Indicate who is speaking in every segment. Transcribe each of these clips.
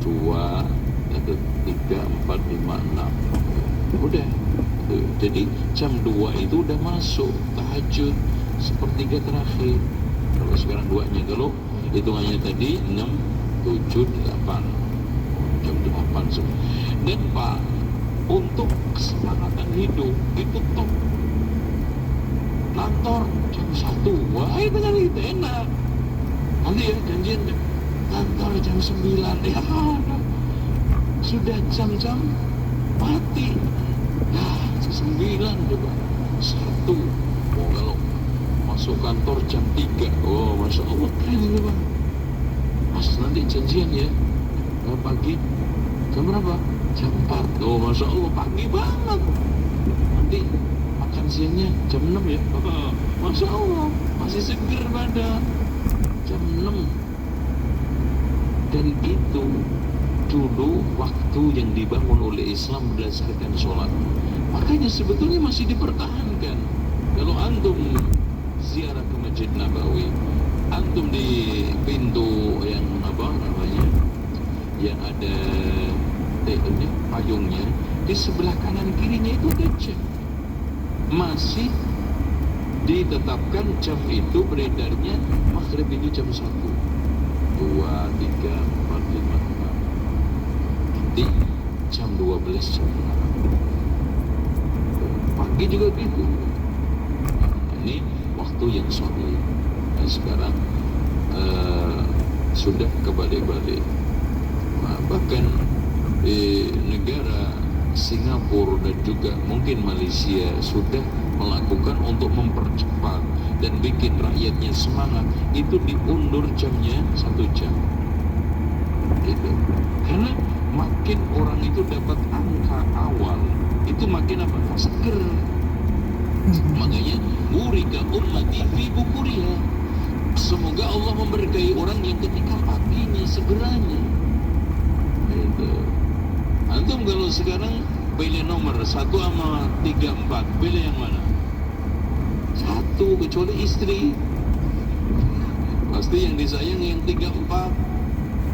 Speaker 1: 2, ada 3, 4, 5, 6. Udah. Jadi jam 2 itu udah masuk tahajud sepertiga terakhir. Kalau sekarang 2-nya, kalau hitungannya tadi 6, 7, 8. Jam 8 semua. Dan Pak, untuk keselamatan hidup itu top. Kantor jam 1, wah benar itu enak. Nanti ya janjian kantor jam 9, ya sudah jam-jam mati. Nah, 9 coba 1. Oh, kalau masuk kantor jam 3, oh Masya Allah keren itu Bang. Mas nanti janjian ya pagi jam berapa? Jam 4. Oh Masya Allah pagi banget. Nanti makan siangnya jam 6 ya. Masya Allah masih seger pada jam 6. Dan itu dulu waktu yang dibangun oleh Islam berdasarkan sholat. Makanya sebetulnya masih dipertahankan. Kalau antum ziarah ke Masjid Nabawi, antum di pintu yang apa namanya, yang ada payungnya, di sebelah kanan kirinya itu ada jam. Masih ditetapkan jam itu beredarnya maghrib itu jam 1, 2, 3, 4, 5, 6. Nanti jam 12 jam 6. Pagi juga gitu. Ini waktu yang sore. Nah, sekarang sudah kebalik-balik. Nah, bahkan di negara Singapura dan juga mungkin Malaysia sudah melakukan untuk mempercepat dan bikin rakyatnya semangat, itu diundur jamnya 1 jam gitu. Karena makin orang itu dapat angka awal, itu makin apa? Seger. Makanya murika ummati fi bukuriha. Semoga Allah memberkahi orang yang ketika paginya segeranya gitu. Antum kalau sekarang pilih nomor 1 sama 3, 4, pilih yang mana? 1, kecuali istri. Pasti yang disayang yang 3, 4.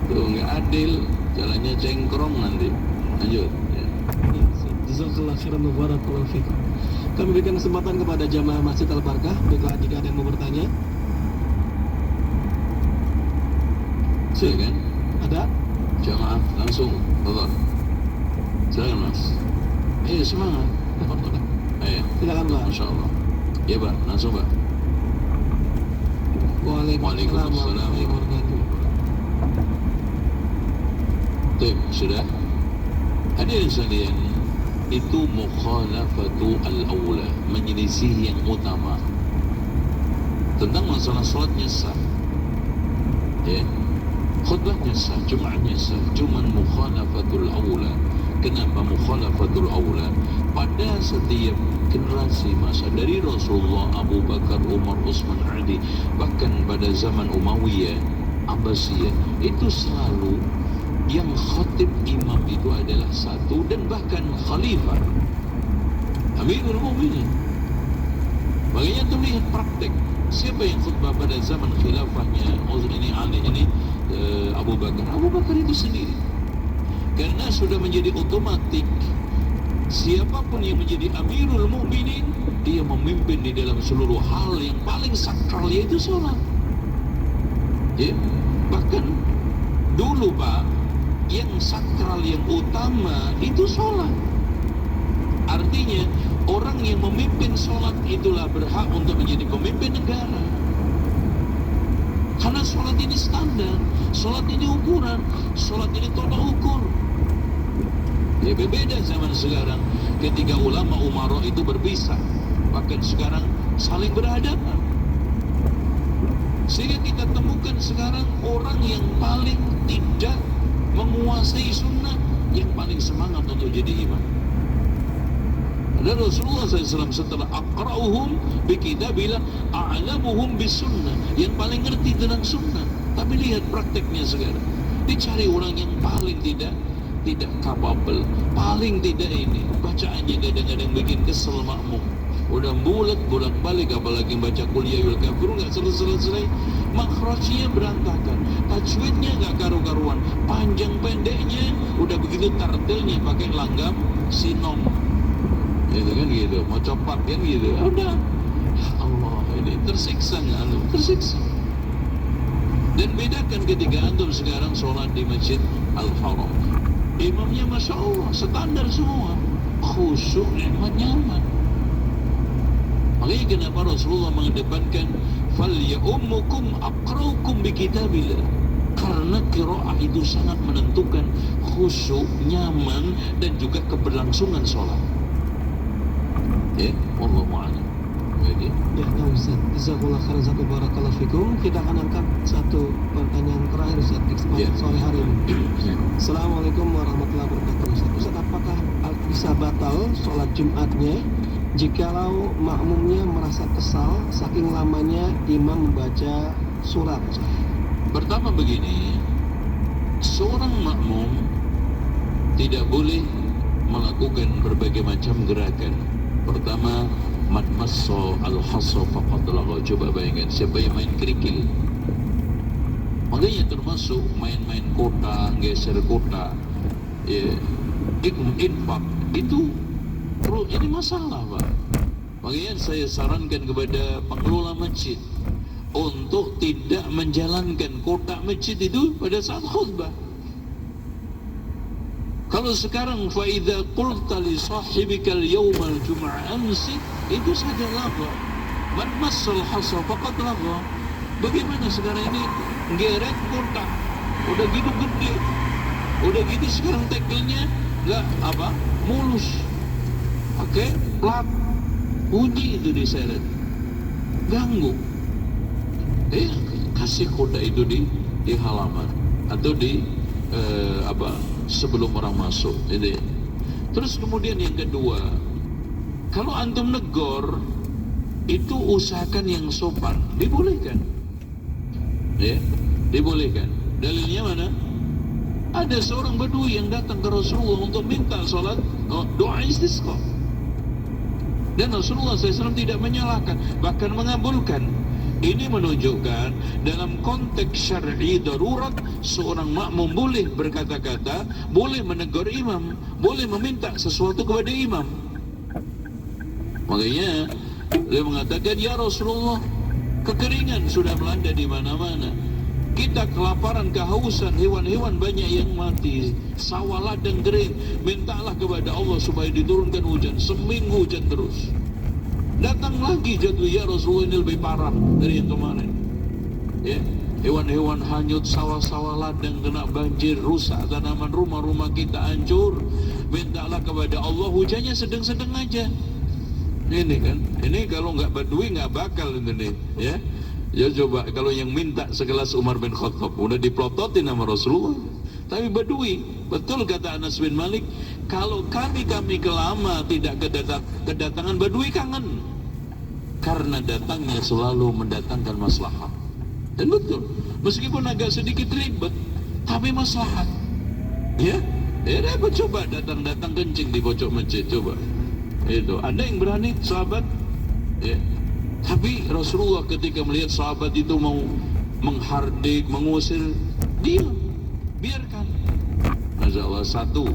Speaker 1: Tuh nggak adil, jalannya cengkrong nanti. Lanjut ya.
Speaker 2: Jazakallah khairan wa barakallahu fikum. Kami berikan kesempatan kepada jamaah Masjid Al-Barkah jika ada yang mau bertanya.
Speaker 1: Silakan.
Speaker 2: Ada?
Speaker 1: Jamaah langsung, tolong. Silakan Mas. Ayo semangat. Ayo.
Speaker 2: Silakan Pak.
Speaker 1: Masya Allah. Ya Pak, langsung Pak.
Speaker 2: Waalaikumsalam warahmatullahi wabarakatuh.
Speaker 1: Baik, sudah. Hadirin sekalian, itu mukhalafatu al-awla, menyelisih yang utama tentang masalah salatnya sah. Ya. Khutbahnya sah, Jumatnya sah, cuman mukhalafatul awla. Kenapa mukhalafatul awla? Pada setiap generasi masa dari Rasulullah, Abu Bakar, Umar, Utsman, Ali, bahkan pada zaman Umayyah, Abbasiyah, itu selalu yang khatib imam itu adalah satu dan bahkan khalifah, Amirul Mukminin. Makanya tuh lihat praktek siapa yang khutbah pada zaman khilafahnya ini Ali ini Abu Bakar. Abu Bakar itu sendiri. Karena sudah menjadi otomatik siapapun yang menjadi Amirul Mukminin, dia memimpin di dalam seluruh hal yang paling sakral, yaitu sholat. Ya, bahkan dulu Pak, yang sakral yang utama itu sholat. Artinya orang yang memimpin sholat itulah berhak untuk menjadi pemimpin negara. Karena sholat ini standar, sholat ini ukuran, sholat ini tolak ukur. Ya berbeda zaman sekarang ketika ulama umara itu berpisah, bahkan sekarang saling berhadapan. Sehingga kita temukan sekarang orang yang paling tidak menguasai sunnah, yang paling semangat untuk jadi imam. Dan Rasulullah SAW setelah aqra'uhum bikitabillah a'lamuhum bisunnah, yang paling ngerti tentang sunnah. Tapi lihat prakteknya sekarang, dicari orang yang paling tidak capable, paling tidak ini, bacaannya kadang-kadang bikin kesel makmum. Udah bolak-balik, apalagi baca Qul-ya-ayyuhal kafirun nggak selesai, makhrajnya berantakan, tajwidnya nggak karu-karuan, panjang pendeknya, udah begitu tartilnya pakai langgam sinom, itu kan gitu, mau copat kan gitu, udah. Ya Allah, ini tersiksa nggak lu? Tersiksa. Dan bedakan ketika antum sekarang sholat di Masjid Al-Haram, imamnya Masya Allah standar semua, khusyuk, nikmat, nyaman. Makanya kenapa Rasulullah mengedepankan fal ya'ummukum aqra'ukum bi kitabillah, karena qiraah itu sangat menentukan khusyuk, nyaman, dan juga keberlangsungan sholat. Ya, wallahu a'lam. Jadi
Speaker 2: Ya, Ustaz. Jazakallah khairan, Ustaz. Barakallahu fikum. Kita akan angkat satu pertanyaan terakhir, Ustaz, di kesempatan
Speaker 1: Ya.
Speaker 2: sore hari ini. Assalamualaikum warahmatullahi wabarakatuh, Ustaz. Ustaz, apakah bisa batal sholat Jumatnya jikalau makmumnya merasa kesal saking lamanya imam membaca surat, Ustaz?
Speaker 1: pertama begini, seorang makmum tidak boleh melakukan berbagai macam gerakan. Pertama, man massa al-hassa faqad lagha. Coba bayangkan siapa yang main kerikil. Makanya termasuk main-main kota, geser kota, ya, infak itu ini masalah, Pak. Makanya saya sarankan kepada pengelola masjid untuk tidak menjalankan kotak masjid itu pada saat khutbah. Kalau sekarang faida qulta li sahibika al-yawma al-jum'ah amsi, itu saja lagha. Man massal hasa faqad lagha. Bagaimana sekarang ini geret kotak, udah gitu gede, udah gitu sekarang tackle-nya enggak apa, mulus, pakai plat, bunyi itu diseret, ganggu. Kasih kotak itu di halaman atau di sebelum orang masuk. Ini. Terus kemudian yang kedua, kalau antum negor itu usahakan yang sopan, dibolehkan. Ya, dibolehkan. Dalilnya mana? Ada seorang badui yang datang ke Rasulullah untuk minta salat doa istisqa. Dan Rasulullah SAW tidak menyalahkan, bahkan mengabulkan. Ini menunjukkan dalam konteks syar'i darurat, seorang makmum boleh berkata-kata, boleh menegur imam, boleh meminta sesuatu kepada imam. Makanya dia mengatakan, ya Rasulullah, kekeringan sudah melanda di mana-mana. Kita kelaparan, kehausan, hewan-hewan banyak yang mati, sawah ladang kering. Mintalah kepada Allah supaya diturunkan hujan, seminggu hujan terus. Datang lagi jatuh, ya Rasulullah, ini lebih parah dari yang kemarin. Ya, hewan-hewan hanyut, sawah-sawah ladang kena banjir, rusak tanaman, rumah-rumah kita hancur. Mintalah kepada Allah, hujannya sedang-sedang aja. Ini kan, ini kalau nggak badui nggak bakal ini, ya. Ya coba kalau yang minta sekelas Umar bin Khattab, udah diplototin sama Rasulullah. Tapi badui, betul kata Anas bin Malik, kalau kami kelama tidak kedatangan badui kangen, karena datangnya selalu mendatangkan maslahat. Dan betul, meskipun agak sedikit ribet, tapi maslahat. Ya, dapat coba datang kencing di pojok masjid, coba. Itu ada yang berani sahabat, ya. Tapi Rasulullah ketika melihat sahabat itu mau menghardik, mengusir, diam, biarkan. Masya Allah, satu,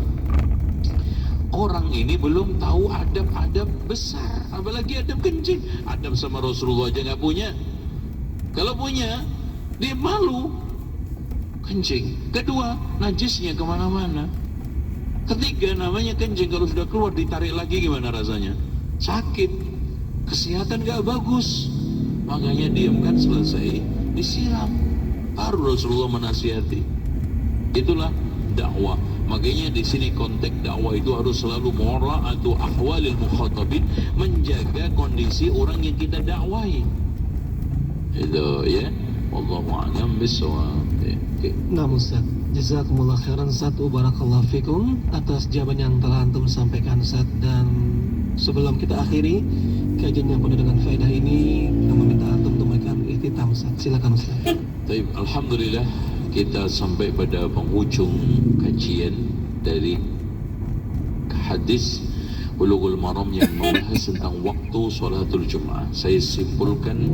Speaker 1: orang ini belum tahu adab-adab besar, apalagi adab kencing. Adab sama Rasulullah aja nggak punya. Kalau punya, dia malu kencing. Kedua, najisnya kemana-mana. Ketiga, namanya kencing, kalau sudah keluar ditarik lagi gimana rasanya? Sakit. Kesehatan gak bagus. Makanya diamkan, selesai, disiram. Baru Rasulullah menasihati. Itulah dakwah. Makanya di sini konteks dakwah itu harus selalu mura'atu ahwalil mukhatabin, menjaga kondisi orang yang kita dakwai. Itu ya. Wallahu a'lam bishawab.
Speaker 2: Nah, Ustaz, jazakumullah khairan, Ustaz, barakallahu fikum atas jawaban yang telah antum sampaikan, Ustaz. Dan sebelum kita akhiri kajian yang penuh dengan faedah ini, kami meminta antum untuk memberikan ikhtitam, Ustaz. Silakan, Ustaz.
Speaker 1: Baik, alhamdulillah kita sampai pada penghujung kajian dari hadis Bulughul Maram yang membahas tentang waktu sholatul Jum'ah. Saya simpulkan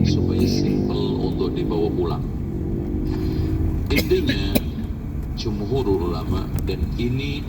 Speaker 1: supaya simpel untuk dibawa pulang. Intinya, jumhur ulama, dan ini